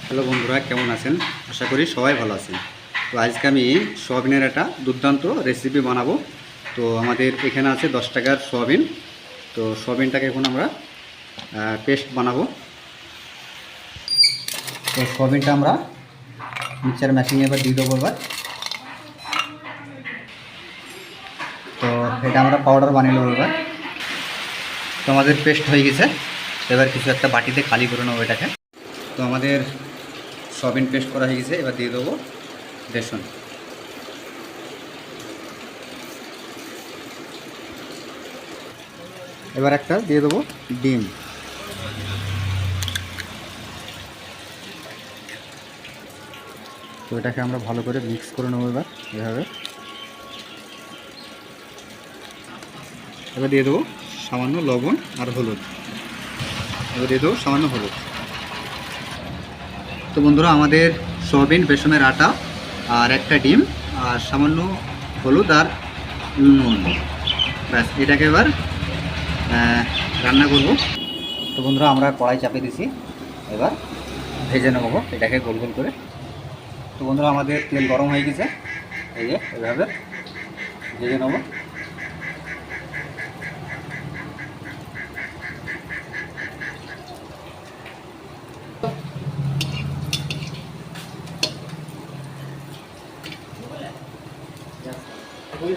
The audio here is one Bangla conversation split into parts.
হ্যালো বন্ধুরা, কেমন আছেন? আশা করি সবাই ভালো আছেন। তো আজকে আমি সোয়াবিনের একটা দুর্দান্ত রেসিপি বানাবো। তো আমাদের এখানে আছে 10 টাকার সোয়াবিন। তো সোয়াবিনটাকে এখন আমরা পেস্ট বানাবো। তো সোয়াবিনটা আমরা মিক্সচার মেশিনে এবার দিয়ে দেবো এবার। তো এটা আমরা পাউডার বানিয়ে নেবো এবার। তো আমাদের পেস্ট হয়ে গেছে। এবার কিছু একটা বাটিতে খালি করে নেবো এটাকে। তো আমাদের সোয়াবিন পেস্ট করা হয়ে গেছে। এবার দিয়ে দেবো বেসন। এবার একটা দিয়ে দেবো ডিম। তো এটাকে আমরা ভালো করে মিক্স করে নেবো এবার এভাবে। এবার দিয়ে দেবো সামান্য লবণ আর হলুদ। এবার দিয়ে দেবো সামান্য হলুদ। তো বন্ধুরা, আমাদের সয়াবিন, বেসনের আটা আর একটা ডিম আর সামান্য হলুদ আর নুন, ব্যাস এটাকে এবার রান্না করব। তো বন্ধুরা, আমরা কড়াই চাপিয়ে দিছি। এবার ভেজে নেবো এটাকে গোল গোল করে। তো বন্ধুরা, আমাদের তেল গরম হয়ে গেছে। এই যে এভাবে ভেজে নেবো।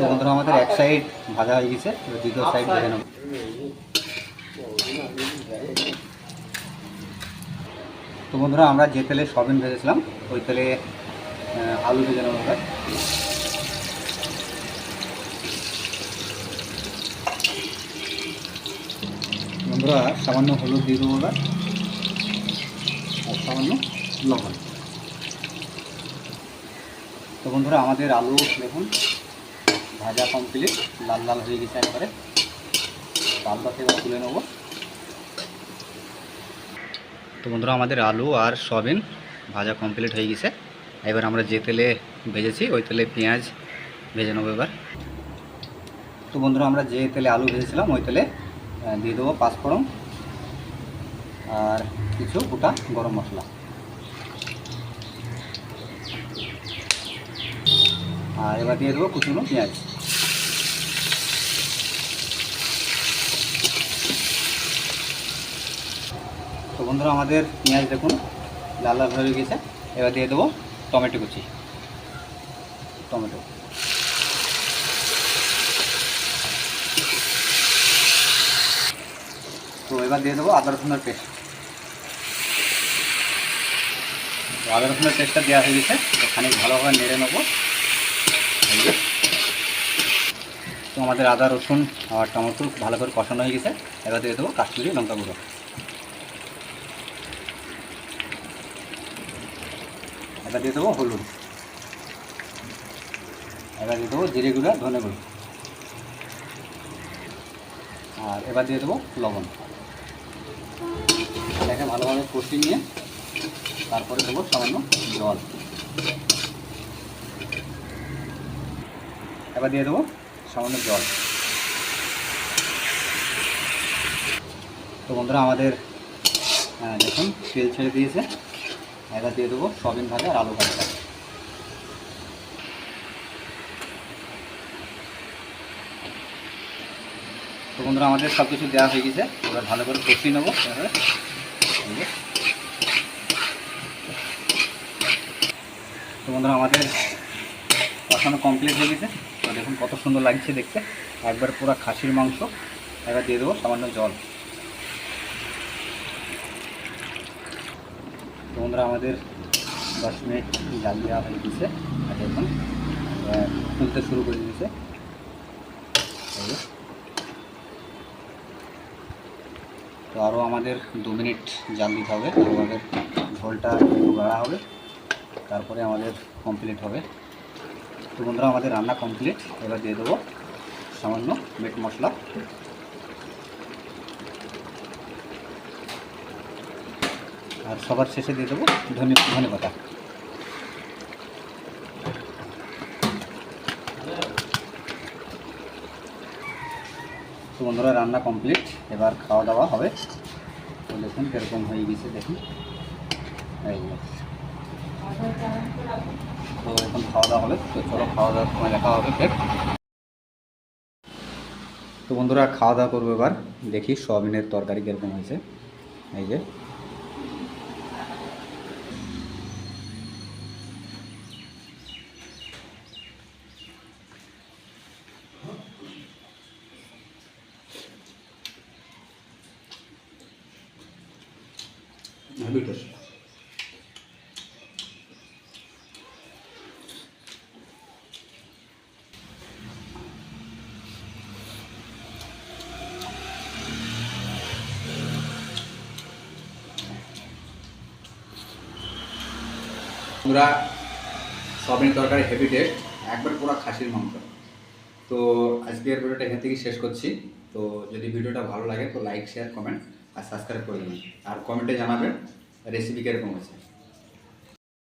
তো বন্ধুরা, আমাদের এক সাইড ভাজা হয়ে গেছে। দ্বিতীয় সাইড ভেজে নেব। তো বন্ধুরা, আমরা যে তেলে সয়াবিন ভেজেছিলাম ওই তেলে আলু ভেজে নেব এবার। বন্ধুরা, সামান্য হলুদ দিয়ে দেবো এবার আর সামান্য লবণ। তো বন্ধুরা, আমাদের আলু দেখুন ভাজা কমপ্লিট, লাল লাল হয়ে গেছে একবারে। আলুটাকে এবার তুলে নেব। তো বন্ধুরা, আমাদের আলু আর সয়াবিন ভাজা কমপ্লিট হয়ে গেছে। এবার আমরা যে তেলে ভেজেছি ওই তেলে পেঁয়াজ ভেজে নেবো এবার। তো বন্ধুরা, আমরা যে তেলে আলু ভেজেছিলাম ওই তেলে দিয়ে দেবো পাঁচফোড়ন আর কিছু গোটা গরম মশলা। আর এবার দিয়ে দেবো কুচনো পেঁয়াজ। তো বন্ধুরা, আমাদের পেঁয়াজ দেখুন লাল লাল হয়ে গেছে। এবার দিয়ে দেবো টমেটো কুচি, টমেটো। তো এবার দিয়ে দেবো আদা রসুনের পেস্ট। তো আদা রসুনের পেস্টটা দেওয়া হয়ে গেছে। তো খানিক ভালোভাবে নেড়ে নেবো। তো আমাদের আদা রসুন আর টমেটো ভালো করে কষানো হয়ে গেছে। এবার দিয়ে দেবো কাশ্মীরি লঙ্কা গুঁড়ো। এবার দিয়ে দেবো হলুদ। এবার দিয়ে দেবো জিরে গুঁড়ো, ধনে গুঁড়ো। আর এবার দিয়ে দেবো লবণ। এটাকে ভালোভাবে কষিয়ে নিয়ে তারপরে দেবো সামান্য জল। এবার দিয়ে দেবো সামান্য জল। তো বন্ধুরা, আমাদের দেখুন তেল ছেড়ে দিয়েছে। এবার দিয়ে দেবো সয়াবিন ভাজা আর আলু ভাজা। তো বন্ধুরা, আমাদের সব কিছু দেওয়া হয়ে গেছে। এবার ভালো করে কষিয়ে নেবো। তো বন্ধুরা, আমাদের কষানো কমপ্লিট হয়ে গেছে। তো দেখুন কত সুন্দর লাগছে দেখতে, একবার পুরো খাসির মাংস। এবার দিয়ে দেবো সামান্য জল। তো বন্ধুরা, আমাদের 10 মিনিট জাল দেওয়া হয়ে গেছে। আর দেখুন ফুলতে শুরু করে দিয়েছে। তো আরও আমাদের 2 মিনিট জাল দিতে হবে। আমাদের ঝোলটা একটু গাঢ়া হবে, তারপরে আমাদের কমপ্লিট হবে। তো বন্ধুরা, আমাদের রান্না কমপ্লিট। এবার দিয়ে দেবো সামান্য মিট মশলা। আর সবার শেষে দিয়ে দেবো ধনে পাতা। তো বন্ধুরা, রান্না কমপ্লিট। এবার খাওয়া দাওয়া হবে। তো দেখুন কীরকম হয়ে গেছে দেখুন। এই যে। তো এখন খাওয়া দাওয়া হবে, তো চলো খাওয়া দাওয়ার সময় দেখা হবে ফের। তো বন্ধুরা খাওয়া দাওয়া করবো এবার, দেখি সোয়াবিনের তরকারি কীরকম হয়েছে। এই যে হেভি টেস্ট। পুরা সয়াবিন তরকারি হেভি টেস্ট, একবার পুরো খাসির মাংস। তো আজকের ভিডিওটা এখান থেকে শেষ করছি। তো যদি ভিডিওটা ভালো লাগে তো লাইক শেয়ার কমেন্ট আর সাবস্ক্রাইব করে দেবেন, আর কমেন্টে জানাবেন রেসিপি কীরকম হয়েছে।